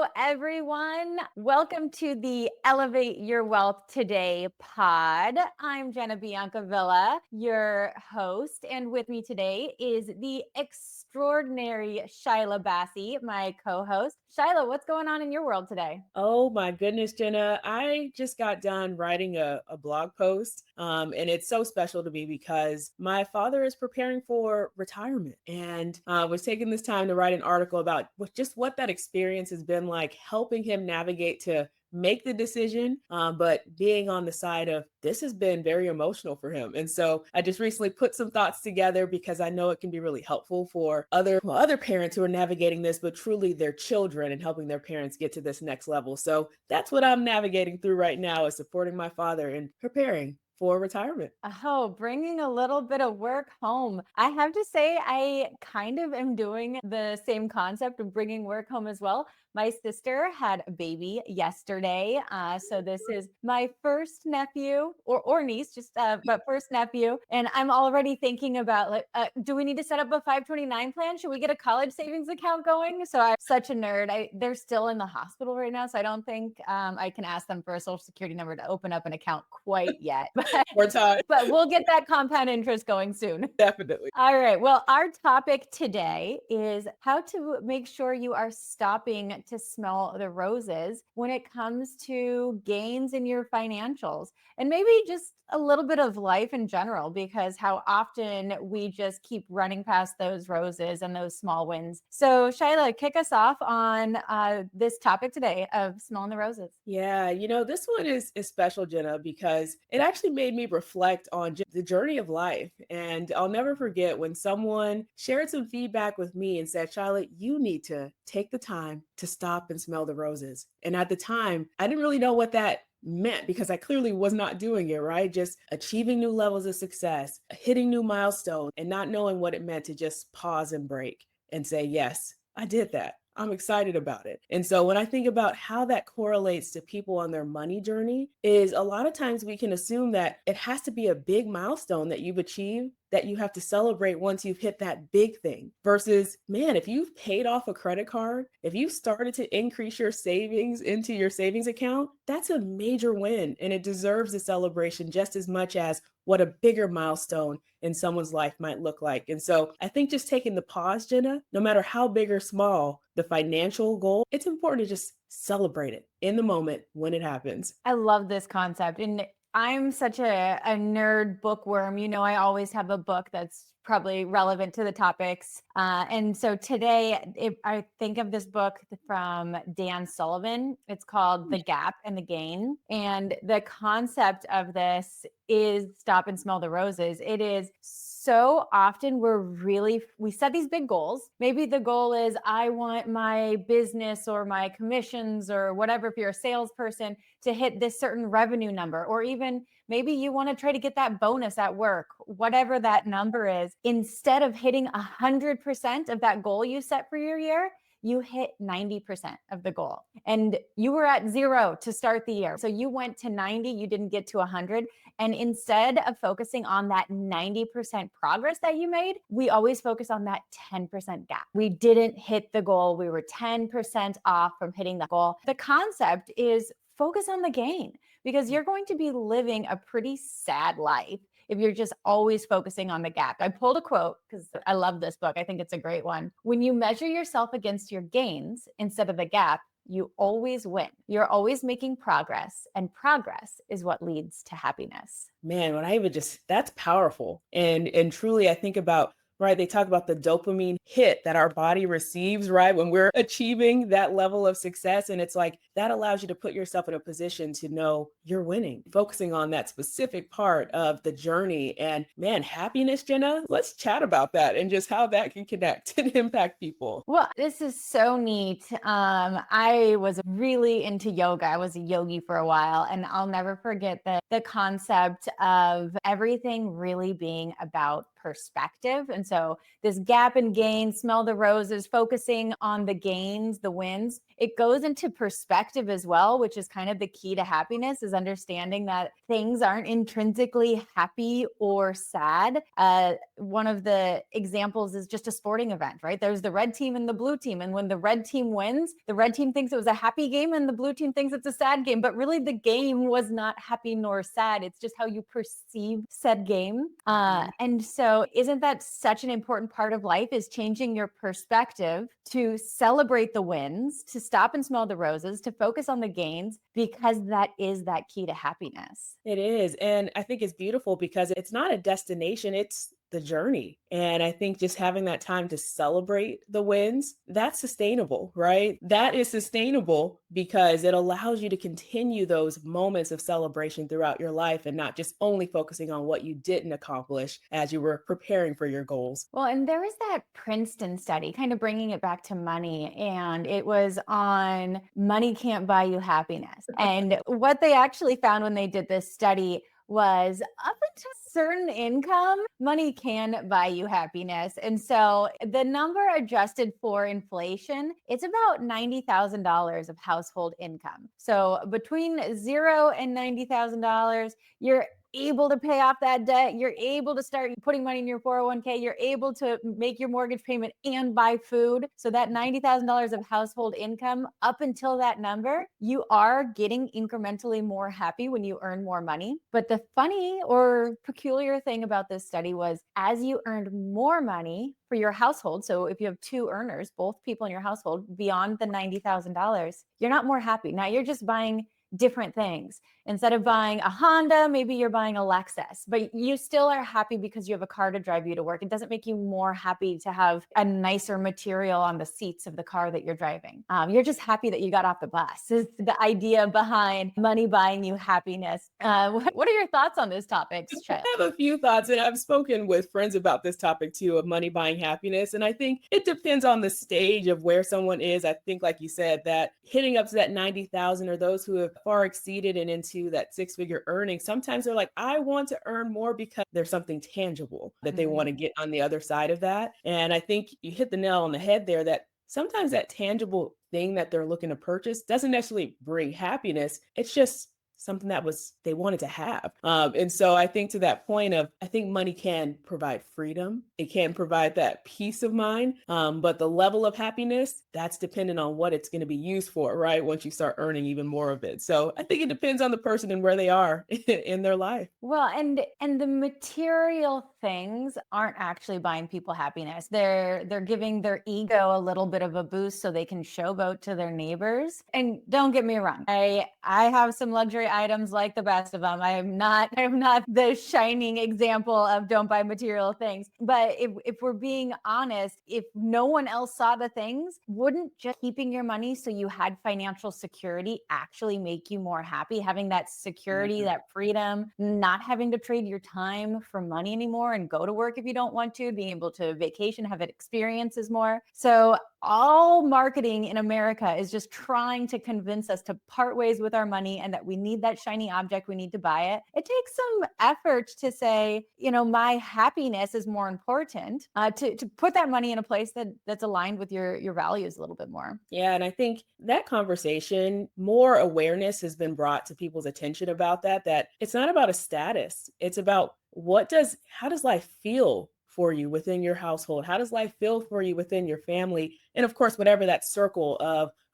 Hello, everyone. Welcome to the Elevate Your Wealth Today pod. I'm Jenna Biancavilla, your host, and with me today is the extraordinary Shyla Bassi, my co-host. Shyla, what's going on in your world today? Oh my goodness, Jenna. I just got done writing a blog post. And it's so special to me because my father is preparing for retirement and was taking this time to write an article about what that experience has been like, helping him navigate to make the decision, but being on the side of this has been very emotional for him. And so I just recently put some thoughts together because I know it can be really helpful for other parents who are navigating this, but truly their children and helping their parents get to this next level. So that's what I'm navigating through right now, is supporting my father and preparing for retirement. Oh, bringing a little bit of work home. I have to say, I kind of am doing the same concept of bringing work home as well. My sister had a baby yesterday. So this is my first nephew or niece, but first nephew. And I'm already thinking about do we need to set up a 529 plan? Should we get a college savings account going? So I'm such a nerd. They're still in the hospital right now. So I don't think I can ask them for a social security number to open up an account quite yet. More time. But we'll get that compound interest going soon. Definitely. All right. Well, our topic today is how to make sure you are stopping to smell the roses when it comes to gains in your financials and maybe just a little bit of life in general, because how often we just keep running past those roses and those small wins. So, Shyla, kick us off on this topic today of smelling the roses. Yeah, this one is special, Jenna, because it actually made me reflect on the journey of life. And I'll never forget when someone shared some feedback with me and said, Charlotte, you need to take the time to stop and smell the roses. And at the time, I didn't really know what that meant because I clearly was not doing it, right? Just achieving new levels of success, hitting new milestones, and not knowing what it meant to just pause and break and say, yes, I did that. I'm excited about it. And so when I think about how that correlates to people on their money journey, is a lot of times we can assume that it has to be a big milestone that you've achieved that you have to celebrate once you've hit that big thing, versus, man, if you've paid off a credit card, if you've started to increase your savings into your savings account, that's a major win and it deserves a celebration just as much as what a bigger milestone in someone's life might look like. And so I think just taking the pause, Jenna, no matter how big or small the financial goal, it's important to just celebrate it in the moment when it happens. I love this concept. And I'm such a nerd bookworm. I always have a book that's probably relevant to the topics. And so today, I think of this book from Dan Sullivan. It's called The Gap and the Gain. And the concept of this is stop and smell the roses. It is so often we set these big goals. Maybe the goal is I want my business or my commissions or whatever, if you're a salesperson, to hit this certain revenue number, or even maybe you want to try to get that bonus at work, whatever that number is. Instead of hitting 100% of that goal you set for your year, you hit 90% of the goal, and you were at 0 to start the year. So you went to 90, you didn't get to 100. And instead of focusing on that 90% progress that you made, we always focus on that 10% gap. We didn't hit the goal. We were 10% off from hitting the goal. The concept is focus on the gain, because you're going to be living a pretty sad life if you're just always focusing on the gap. I pulled a quote because I love this book. I think it's a great one. When you measure yourself against your gains instead of the gap, you always win. You're always making progress, and progress is what leads to happiness. Man, when I even just that's powerful. And truly I think about, right, they talk about the dopamine hit that our body receives, right, when we're achieving that level of success. And it's like that allows you to put yourself in a position to know you're winning, focusing on that specific part of the journey. And man, happiness, Jenna, let's chat about that and just how that can connect and impact people. Well, this is so neat. I was really into yoga. I was a yogi for a while, and I'll never forget the concept of everything really being about perspective. And so this gap in gains, smell the roses, focusing on the gains, the wins, it goes into perspective as well, which is kind of the key to happiness, is understanding that things aren't intrinsically happy or sad. One of the examples is just a sporting event, right? There's the red team and the blue team. And when the red team wins, the red team thinks it was a happy game and the blue team thinks it's a sad game. But really, the game was not happy nor sad. It's just how you perceive said game. And so isn't that such an important part of life, is changing your perspective to celebrate the wins, to stop and smell the roses, to focus on the gains, because that is that key to happiness. It is. And I think it's beautiful because it's not a destination, it's the journey. And I think just having that time to celebrate the wins, that's sustainable, right? That is sustainable because it allows you to continue those moments of celebration throughout your life and not just only focusing on what you didn't accomplish as you were preparing for your goals. Well, and there was that Princeton study, kind of bringing it back to money, and it was on money can't buy you happiness. And what they actually found when they did this study was up until a certain income, money can buy you happiness. And so the number adjusted for inflation, it's about $90,000 of household income. So between zero and $90,000, you're able to pay off that debt. You're able to start putting money in your 401k. You're able to make your mortgage payment and buy food. So that $90,000 of household income, up until that number, you are getting incrementally more happy when you earn more money. But the funny or peculiar thing about this study was, as you earned more money for your household, so if you have two earners, both people in your household, beyond the $90,000, you're not more happy. Now you're just buying different things. Instead of buying a Honda, maybe you're buying a Lexus, but you still are happy because you have a car to drive you to work. It doesn't make you more happy to have a nicer material on the seats of the car that you're driving. You're just happy that you got off the bus. Is the idea behind money buying you happiness. What are your thoughts on this topic, I Shep? have a few thoughts, and I've spoken with friends about this topic too, of money buying happiness. And I think it depends on the stage of where someone is. I think, like you said, that hitting up to that 90,000, or those who have far exceeded and into that six-figure earning, sometimes they're like, I want to earn more because there's something tangible that they want to get on the other side of that. And I think you hit the nail on the head there, that sometimes that tangible thing that they're looking to purchase doesn't necessarily bring happiness. It's just something that was they wanted to have. And so I think, to that point of, I think money can provide freedom. It can provide that peace of mind. But the level of happiness, that's dependent on what it's going to be used for, right? Once you start earning even more of it. So I think it depends on the person and where they are in their life. Well, and the material things aren't actually buying people happiness. They're giving their ego a little bit of a boost so they can showboat to their neighbors. And don't get me wrong, I have some luxury items like the best of them. I am not the shining example of don't buy material things. But if we're being honest, if no one else saw the things, wouldn't just keeping your money so you had financial security actually make you more happy? Having that security, Mhm. that freedom, not having to trade your time for money anymore and go to work if you don't want to, being able to vacation, have experiences more. So all marketing in America is just trying to convince us to part ways with our money and that we need that shiny object, we need to buy it. It takes some effort to say, my happiness is more important, to put that money in a place that's aligned with your values a little bit more. Yeah, and I think that conversation, more awareness has been brought to people's attention about that it's not about a status. It's about, how does life feel for you within your household? How does life feel for you within your family? And of course, whatever that circle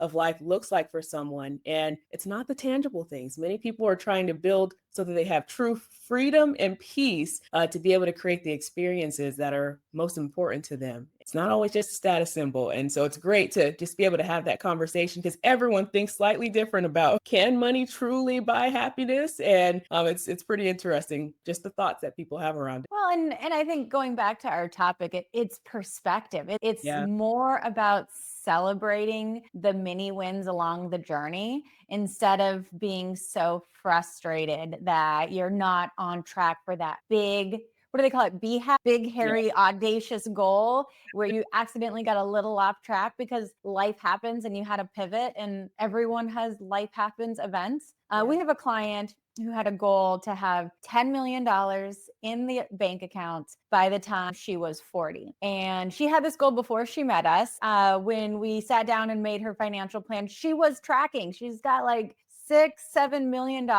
of life looks like for someone. And it's not the tangible things. Many people are trying to build so that they have true freedom and peace, to be able to create the experiences that are most important to them. It's not always just a status symbol. And so it's great to just be able to have that conversation, because everyone thinks slightly different about, can money truly buy happiness? And it's pretty interesting, just the thoughts that people have around it. Well, and I think going back to our topic, it's perspective. It's Yeah. more about celebrating the mini wins along the journey instead of being so frustrated that you're not on track for that big what do they call it? BHAG, big, Yeah. hairy, audacious goal where you accidentally got a little off track because life happens and you had a pivot, and everyone has life happens events. We Yeah. have a client who had a goal to have $10 million in the bank account by the time she was 40. And she had this goal before she met us. When we sat down and made her financial plan, she was tracking. She's got like $6-7 million.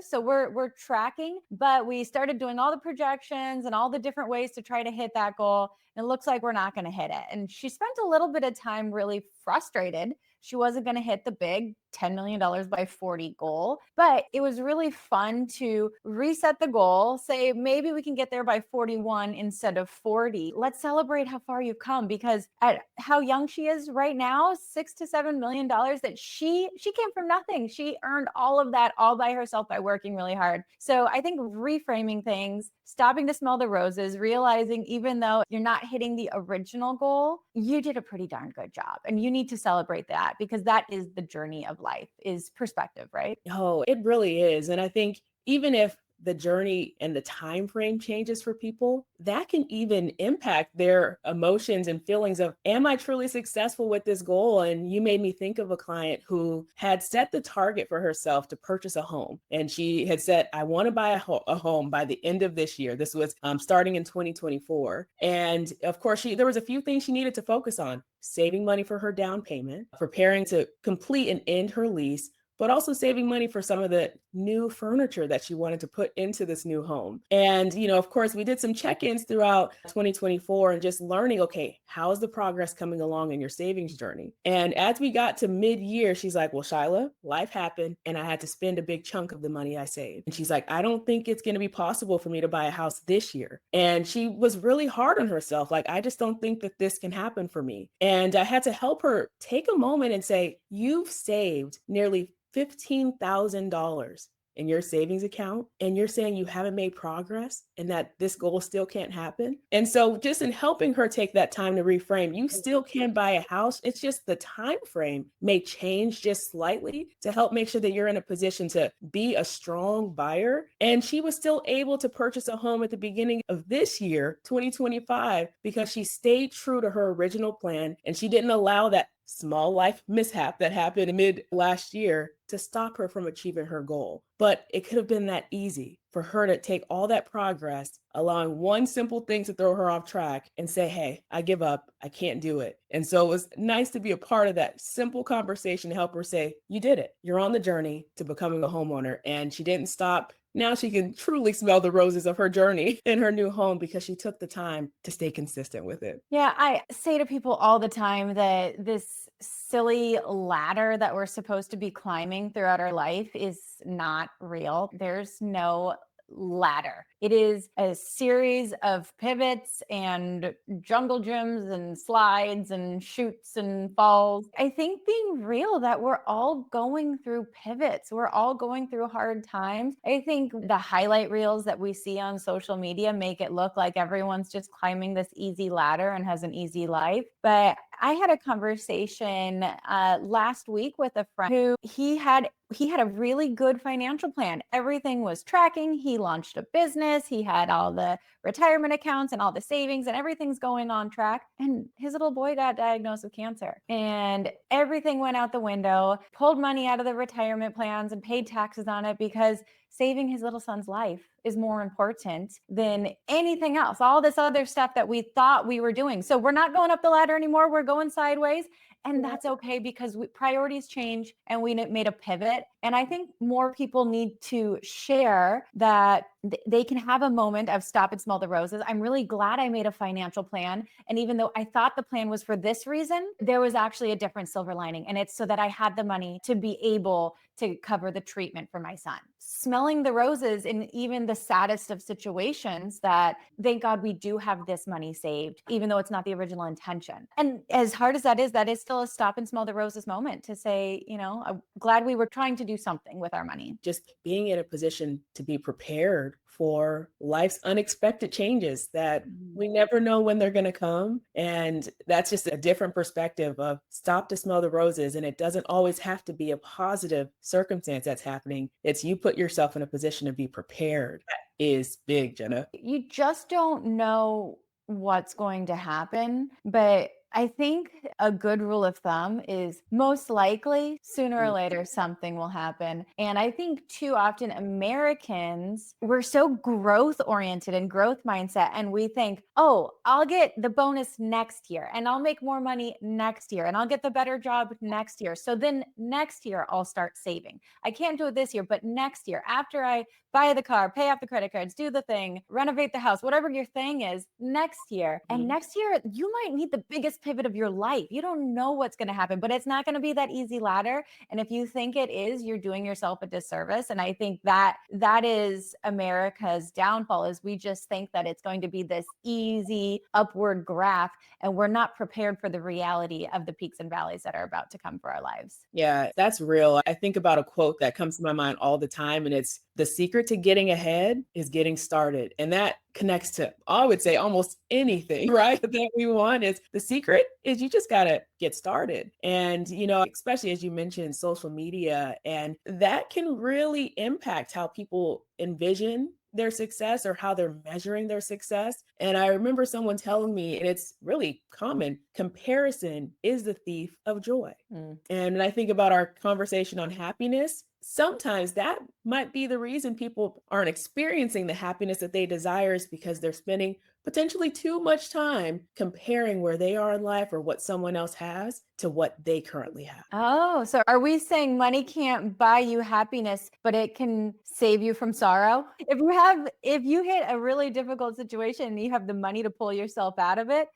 So we're tracking, but we started doing all the projections and all the different ways to try to hit that goal. And it looks like we're not going to hit it. And she spent a little bit of time really frustrated. She wasn't going to hit the big $10 million by 40 goal, but it was really fun to reset the goal, say maybe we can get there by 41 instead of 40. Let's celebrate how far you've come, because at how young she is right now, $6-7 million that she came from nothing. She earned all of that all by herself by working really hard. So I think reframing things, stopping to smell the roses, realizing even though you're not hitting the original goal, you did a pretty darn good job, and you need to celebrate that, because that is the journey of life, is perspective, right? Oh, it really is. And I think even if the journey and the time frame changes for people, that can even impact their emotions and feelings of, am I truly successful with this goal? And you made me think of a client who had set the target for herself to purchase a home. And she had said, I want to buy a home by the end of this year. This was starting in 2024. And of course, there was a few things she needed to focus on: saving money for her down payment, preparing to complete and end her lease, but also saving money for some of the new furniture that she wanted to put into this new home. And, of course, we did some check-ins throughout 2024 and just learning, okay, how is the progress coming along in your savings journey? And as we got to mid-year, she's like, well, Shyla, life happened and I had to spend a big chunk of the money I saved. And she's like, I don't think it's going to be possible for me to buy a house this year. And she was really hard on herself. Like, I just don't think that this can happen for me. And I had to help her take a moment and say, you've saved nearly $15,000 in your savings account, and you're saying you haven't made progress and that this goal still can't happen. And so just in helping her take that time to reframe, you still can buy a house. It's just the time frame may change just slightly to help make sure that you're in a position to be a strong buyer. And she was still able to purchase a home at the beginning of this year, 2025, because she stayed true to her original plan and she didn't allow that small life mishap that happened mid last year to stop her from achieving her goal. But it could have been that easy for her to take all that progress, allowing one simple thing to throw her off track and say, hey, I give up. I can't do it. And so it was nice to be a part of that simple conversation to help her say, you did it. You're on the journey to becoming a homeowner. And she didn't stop. Now she can truly smell the roses of her journey in her new home because she took the time to stay consistent with it. Yeah, I say to people all the time that this silly ladder that we're supposed to be climbing throughout our life is not real. There's no ladder. It is a series of pivots and jungle gyms and slides and shoots and falls. I think being real that we're all going through pivots. We're all going through hard times. I think the highlight reels that we see on social media make it look like everyone's just climbing this easy ladder and has an easy life. But I had a conversation last week with a friend who he had a really good financial plan. Everything was tracking. He launched a business. He had all the retirement accounts and all the savings, and everything's going on track. And his little boy got diagnosed with cancer, and everything went out the window, pulled money out of the retirement plans and paid taxes on it because saving his little son's life is more important than anything else. All this other stuff that we thought we were doing. So we're not going up the ladder anymore. We're going sideways. And that's okay, because priorities change and we made a pivot. And I think more people need to share that they can have a moment of stop and smell the roses. I'm really glad I made a financial plan. And even though I thought the plan was for this reason, there was actually a different silver lining. And it's so that I had the money to be able to cover the treatment for my son. Smelling the roses in even the saddest of situations, that thank God we do have this money saved, even though it's not the original intention. And as hard as that is still a stop and smell the roses moment to say, I'm glad we were trying to do something with our money. Just being in a position to be prepared for life's unexpected changes that Mhm. we never know when they're going to come. And that's just a different perspective of stop to smell the roses. And it doesn't always have to be a positive circumstance that's happening. It's you put yourself in a position to be prepared. That is big, Jenna. You just don't know what's going to happen, but I think a good rule of thumb is most likely sooner or later something will happen. And I think too often Americans, we're so growth oriented and growth mindset. And we think, oh, I'll get the bonus next year and I'll make more money next year and I'll get the better job next year. So then next year I'll start saving. I can't do it this year, but next year, after I buy the car, pay off the credit cards, do the thing, renovate the house, whatever your thing is next year. And Mhm. next year, you might need the biggest pivot of your life. You don't know what's going to happen, but it's not going to be that easy ladder. And if you think it is, you're doing yourself a disservice. And I think that is America's downfall is we just think that it's going to be this easy upward graph and we're not prepared for the reality of the peaks and valleys that are about to come for our lives. Yeah, that's real. I think about a quote that comes to my mind all the time, and it's the secret to getting ahead is getting started. And that connects to, I would say, almost anything, right? That we want is the secret is you just got to get started. And, especially as you mentioned, social media, and that can really impact how people envision their success or how they're measuring their success. And I remember someone telling me, and it's really common, comparison is the thief of joy. Mm. And when I think about our conversation on happiness, sometimes that might be the reason people aren't experiencing the happiness that they desire is because they're spending potentially too much time comparing where they are in life or what someone else has to what they currently have. Oh, so are we saying money can't buy you happiness, but it can save you from sorrow? If you hit a really difficult situation and you have the money to pull yourself out of it,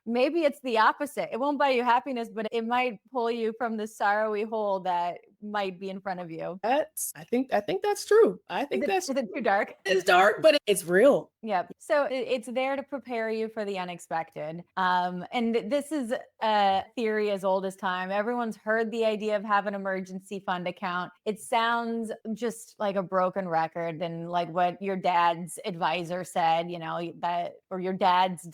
maybe it's the opposite. It won't buy you happiness, but it might pull you from the sorrowy hole that might be in front of you. I think that's true. I Is think it that's is it too dark? it's dark, but it's real. Yep. So it's there to prepare you for the unexpected. And this is a theory as old as time. Everyone's heard the idea of have an emergency fund account. It sounds just like a broken record and like what your dad's advisor said, that or your dad's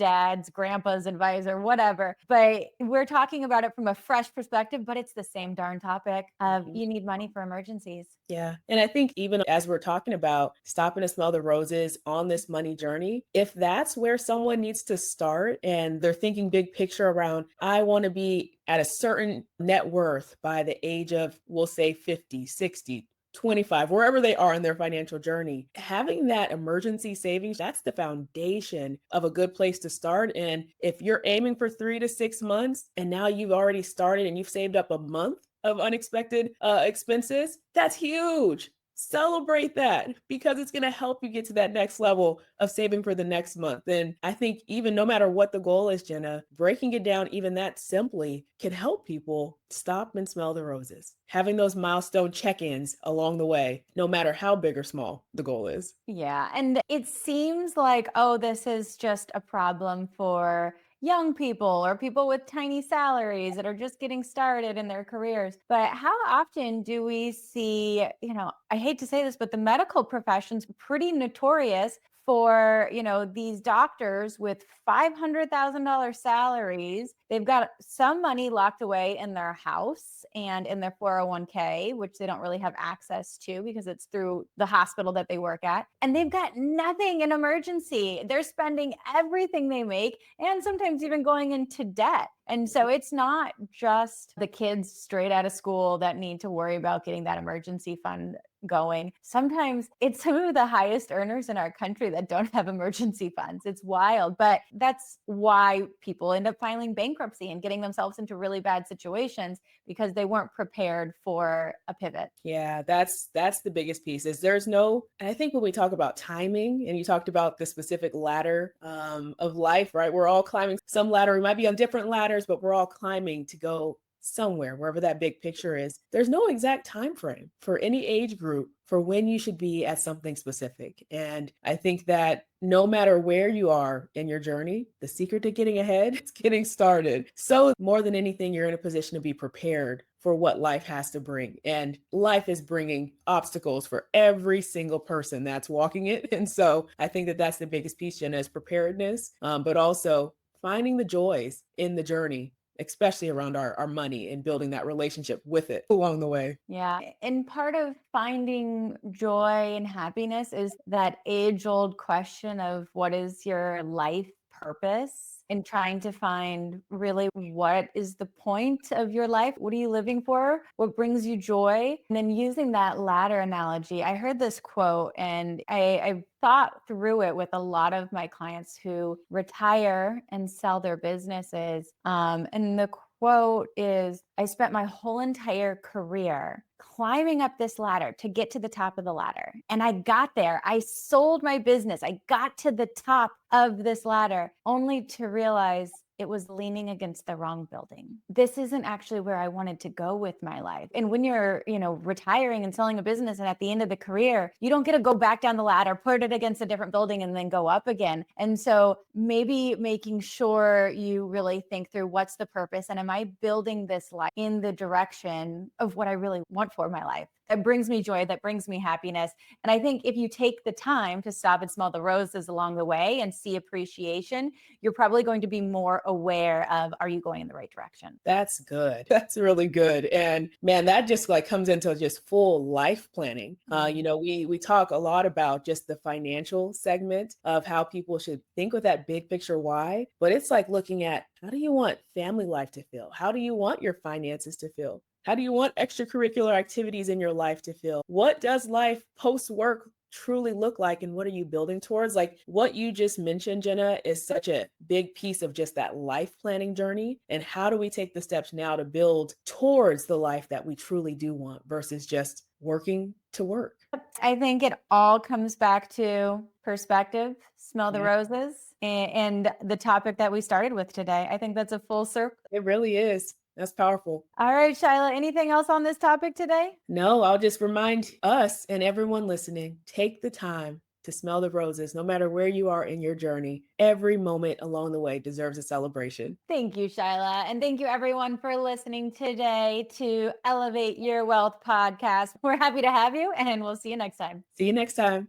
grandpa's advisor, whatever. But we're talking about it from a fresh perspective, but it's the same darn topic of Mhm. you need money for emergencies. Yeah. And I think even as we're talking about stopping to smell the roses on this money journey, if that's where someone needs to start and they're thinking big picture around, I want to be at a certain net worth by the age of, we'll say 50, 60, 25, wherever they are in their financial journey, having that emergency savings, that's the foundation of a good place to start. And if you're aiming for 3 to 6 months and now you've already started and you've saved up a month, of unexpected expenses, that's huge. Celebrate that because it's going to help you get to that next level of saving for the next month. And I think even no matter what the goal is, Jenna, breaking it down even that simply can help people stop and smell the roses. Having those milestone check-ins along the way, no matter how big or small the goal is. Yeah. And it seems like, oh, this is just a problem for young people or people with tiny salaries that are just getting started in their careers. But how often do we see, I hate to say this, but the medical profession's pretty notorious for, these doctors with $500,000 salaries. They've got some money locked away in their house and in their 401k, which they don't really have access to because it's through the hospital that they work at. And they've got nothing in emergency. They're spending everything they make and sometimes even going into debt. And so it's not just the kids straight out of school that need to worry about getting that emergency fund going. Sometimes it's some of the highest earners in our country that don't have emergency funds. It's wild, but that's why people end up filing bankruptcy and getting themselves into really bad situations because they weren't prepared for a pivot. Yeah, that's the biggest piece is there's no, and I think when we talk about timing and you talked about the specific ladder of life, right? We're all climbing some ladder. We might be on different ladders, but we're all climbing to go somewhere, wherever that big picture is. There's no exact time frame for any age group for when you should be at something specific. And I think that no matter where you are in your journey, the secret to getting ahead is getting started. So, more than anything, you're in a position to be prepared for what life has to bring. And life is bringing obstacles for every single person that's walking it. And so, I think that that's the biggest piece, Jenna, is preparedness, but also finding the joys in the journey, especially around our money and building that relationship with it along the way. Yeah. And part of finding joy and happiness is that age old question of what is your life purpose? And trying to find really what is the point of your life? What are you living for? What brings you joy? And then using that ladder analogy, I heard this quote and I thought through it with a lot of my clients who retire and sell their businesses. And the quote is, I spent my whole entire career climbing up this ladder to get to the top of the ladder. And I got there. I sold my business. I got to the top of this ladder only to realize it was leaning against the wrong building. This isn't actually where I wanted to go with my life. And when you're, retiring and selling a business and at the end of the career, you don't get to go back down the ladder, put it against a different building and then go up again. And so maybe making sure you really think through what's the purpose and am I building this life in the direction of what I really want for my life? That brings me joy, that brings me happiness. And I think if you take the time to stop and smell the roses along the way and see appreciation, you're probably going to be more aware of, are you going in the right direction? That's good. That's really good. And man, that just like comes into just full life planning. We talk a lot about just the financial segment of how people should think with that big picture why, but it's like looking at how do you want family life to feel? How do you want your finances to feel? How do you want extracurricular activities in your life to feel? What does life post work truly look like and what are you building towards? Like what you just mentioned, Jenna, is such a big piece of just that life planning journey. And how do we take the steps now to build towards the life that we truly do want versus just working to work? I think it all comes back to perspective, smell the Yeah, roses, and the topic that we started with today. I think that's a full circle. it really is. That's powerful. All right, Shyla, anything else on this topic today? No, I'll just remind us and everyone listening, take the time to smell the roses, no matter where you are in your journey. Every moment along the way deserves a celebration. Thank you, Shyla. And thank you, everyone, for listening today to Elevate Your Wealth podcast. We're happy to have you, and we'll see you next time. See you next time.